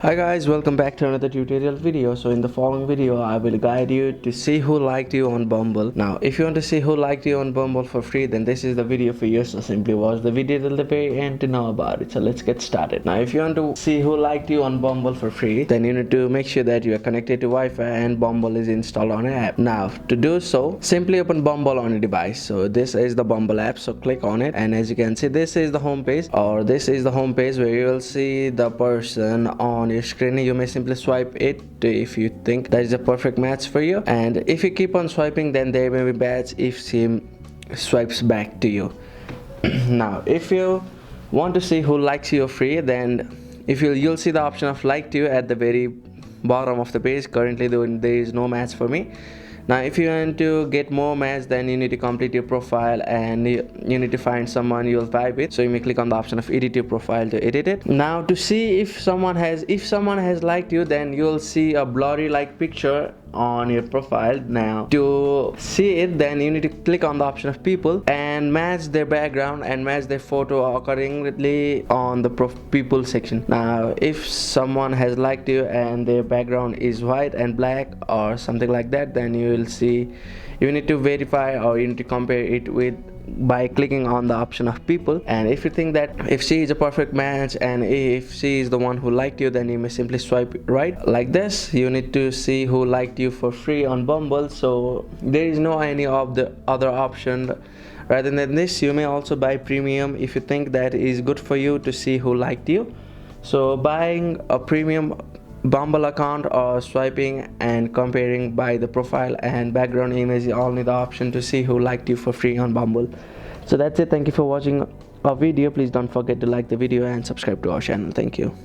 Hi guys, welcome back to another tutorial video. So in the following video I will guide you to see who liked you on Bumble. Now if you want to see who liked you on Bumble for free, then this is the video for you. So simply watch the video till the very end to know about it. So let's get started. Now if you want to see who liked you on Bumble for free, then you need to make sure that you are connected to Wi-Fi and Bumble is installed on an app. Now to do so, simply open Bumble on your device. So this is the Bumble app, so click on it, and as you can see, this is the home page, or this is the home page where you will see the person on your screen. You may simply swipe it if you think that is a perfect match for you, and if you keep on swiping, then there may be bad if she swipes back to you. Now if you want to see who likes you free, then if you'll see the option of liked you at the very bottom of the page. Currently there is no match for me. Now if you want to get more match, then you need to complete your profile, and you need to find someone you'll vibe with. So you may click on the option of edit your profile to edit it. Now to see if someone has liked you, then you'll see a blurry like picture on your profile. Now to see it, then you need to click on the option of people and match their background and match their photo accordingly on the people section. Now if someone has liked you and their background is white and black or something like that, then you will see you need to verify, or you need to compare it with by clicking on the option of people. And if you think that if she is a perfect match and if she is the one who liked you, then you may simply swipe right like this. You need to see who liked you for free on Bumble, so there is no any of the other option. Rather than this, you may also buy premium if you think that is good for you to see who liked you. So buying a premium Bumble account or swiping and comparing by the profile and background image, you all need the option to see who liked you for free on Bumble. So that's it. Thank you for watching our video. Please don't forget to like the video and subscribe to our channel. Thank you.